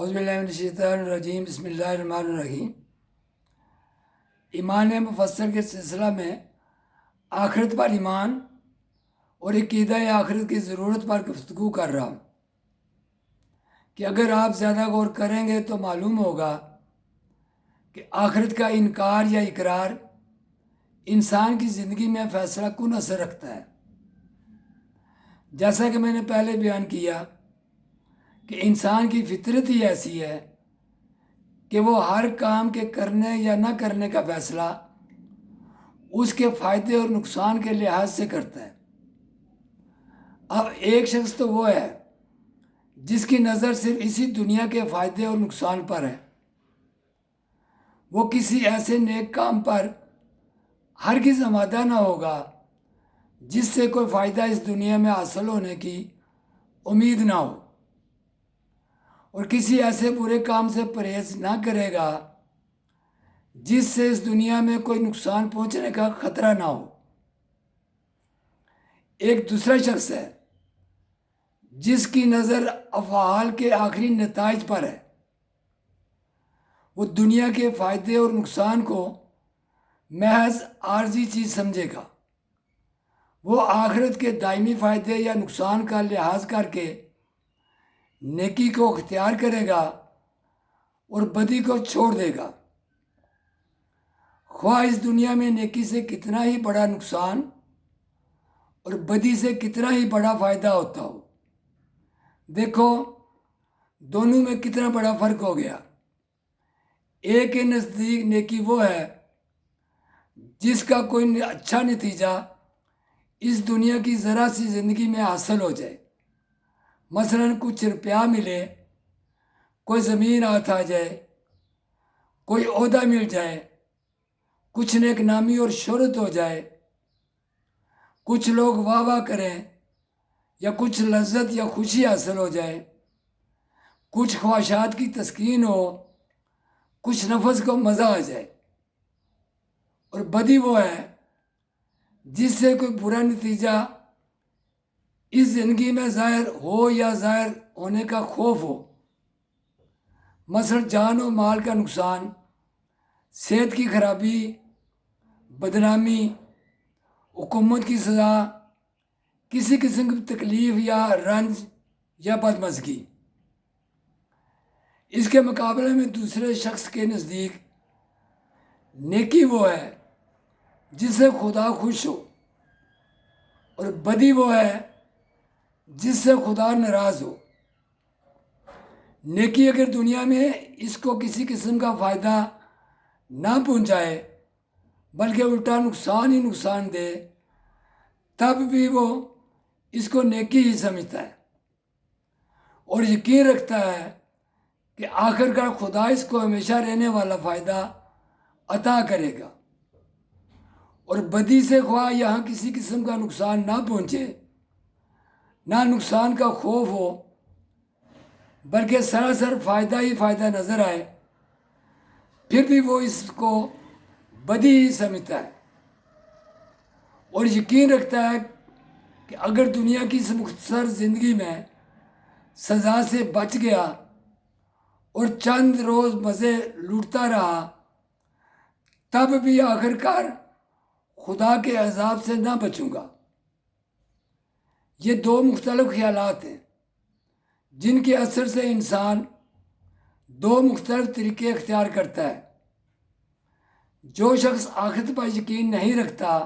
اعوذ باللہ من الشیطان الرجیم، بسم اللہ الرحمن الرحیم۔ ایمان مفسر کے سلسلہ میں آخرت پر ایمان اور عقیدہ آخرت کی ضرورت پر گفتگو کر رہا ہوں کہ اگر آپ زیادہ غور کریں گے تو معلوم ہوگا کہ آخرت کا انکار یا اقرار انسان کی زندگی میں فیصلہ کن اثر رکھتا ہے۔ جیسا کہ میں نے پہلے بیان کیا کہ انسان کی فطرت ہی ایسی ہے کہ وہ ہر کام کے کرنے یا نہ کرنے کا فیصلہ اس کے فائدے اور نقصان کے لحاظ سے کرتا ہے۔ اب ایک شخص تو وہ ہے جس کی نظر صرف اسی دنیا کے فائدے اور نقصان پر ہے۔ وہ کسی ایسے نیک کام پر ہرگز آمادہ نہ ہوگا جس سے کوئی فائدہ اس دنیا میں حاصل ہونے کی امید نہ ہو، اور کسی ایسے برے کام سے پرہیز نہ کرے گا جس سے اس دنیا میں کوئی نقصان پہنچنے کا خطرہ نہ ہو۔ ایک دوسرا شخص ہے جس کی نظر افعال کے آخری نتائج پر ہے۔ وہ دنیا کے فائدے اور نقصان کو محض عارضی چیز سمجھے گا۔ وہ آخرت کے دائمی فائدے یا نقصان کا لحاظ کر کے نیکی کو اختیار کرے گا اور بدی کو چھوڑ دے گا، خواہ اس دنیا میں نیکی سے کتنا ہی بڑا نقصان اور بدی سے کتنا ہی بڑا فائدہ ہوتا ہو۔ دیکھو دونوں میں کتنا بڑا فرق ہو گیا۔ ایک کے نزدیک نیکی وہ ہے جس کا کوئی اچھا نتیجہ اس دنیا کی ذرا سی زندگی میں حاصل ہو جائے، مثلاً کچھ روپیہ ملے، کوئی زمین ہاتھ آ جائے، کوئی عہدہ مل جائے، کچھ نیک نامی اور شہرت ہو جائے، کچھ لوگ واہ واہ کریں، یا کچھ لذت یا خوشی حاصل ہو جائے، کچھ خواہشات کی تسکین ہو، کچھ نفس کو مزہ آ جائے۔ اور بدی وہ ہے جس سے کوئی برا نتیجہ اس زندگی میں ظاہر ہو یا ظاہر ہونے کا خوف ہو، مثلا جان و مال کا نقصان، صحت کی خرابی، بدنامی، حکومت کی سزا، کسی قسم کی تکلیف یا رنج یا بدمزگی۔ اس کے مقابلے میں دوسرے شخص کے نزدیک نیکی وہ ہے جس سے خدا خوش ہو، اور بدی وہ ہے جس سے خدا ناراض ہو۔ نیکی اگر دنیا میں اس کو کسی قسم کا فائدہ نہ پہنچائے بلکہ الٹا نقصان ہی نقصان دے، تب بھی وہ اس کو نیکی ہی سمجھتا ہے اور یقین رکھتا ہے کہ آخر کار خدا اس کو ہمیشہ رہنے والا فائدہ عطا کرے گا۔ اور بدی سے خواہ یہاں کسی قسم کا نقصان نہ پہنچے، نہ نقصان کا خوف ہو، بلکہ سراسر فائدہ ہی فائدہ نظر آئے، پھر بھی وہ اس کو بدی ہی سمجھتا ہے اور یقین رکھتا ہے کہ اگر دنیا کی اس مختصر زندگی میں سزا سے بچ گیا اور چند روز مزے لوٹتا رہا، تب بھی آخر کار خدا کے عذاب سے نہ بچوں گا۔ یہ دو مختلف خیالات ہیں جن کے اثر سے انسان دو مختلف طریقے اختیار کرتا ہے۔ جو شخص آخرت پر یقین نہیں رکھتا،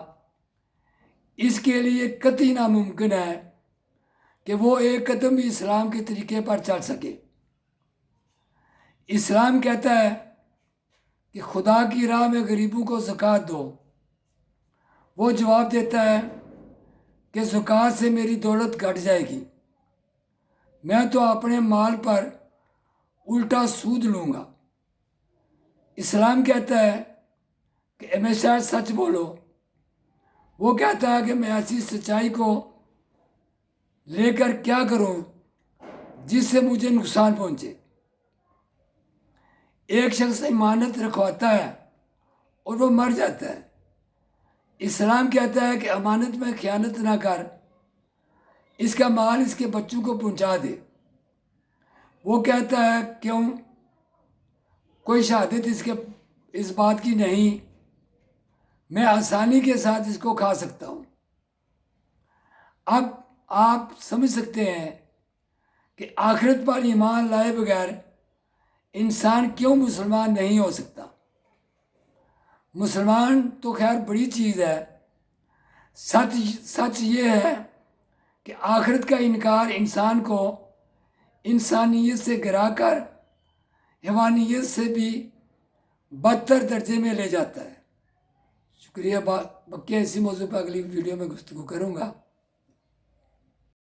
اس کے لیے قطعی ناممکن ہے کہ وہ ایک قدم بھی اسلام کے طریقے پر چل سکے۔ اسلام کہتا ہے کہ خدا کی راہ میں غریبوں کو زکوٰۃ دو۔ وہ جواب دیتا ہے کہ زکوٰۃ سے میری دولت گھٹ جائے گی، میں تو اپنے مال پر الٹا سود لوں گا۔ اسلام کہتا ہے کہ ہمیشہ سچ بولو۔ وہ کہتا ہے کہ میں ایسی سچائی کو لے کر کیا کروں جس سے مجھے نقصان پہنچے۔ ایک شخص امانت رکھواتا ہے اور وہ مر جاتا ہے۔ اسلام کہتا ہے کہ امانت میں خیانت نہ کر، اس کا مال اس کے بچوں کو پہنچا دے۔ وہ کہتا ہے کیوں کوئی شہادت اس بات کی نہیں، میں آسانی کے ساتھ اس کو کھا سکتا ہوں۔ اب آپ سمجھ سکتے ہیں کہ آخرت پر ایمان لائے بغیر انسان کیوں مسلمان نہیں ہو سکتا۔ مسلمان تو خیر بڑی چیز ہے، سچ یہ ہے کہ آخرت کا انکار انسان کو انسانیت سے گرا کر حیوانیت سے بھی بدتر درجے میں لے جاتا ہے۔ شکریہ، بقیہ اسی موضوع پر اگلی ویڈیو میں گفتگو کروں گا۔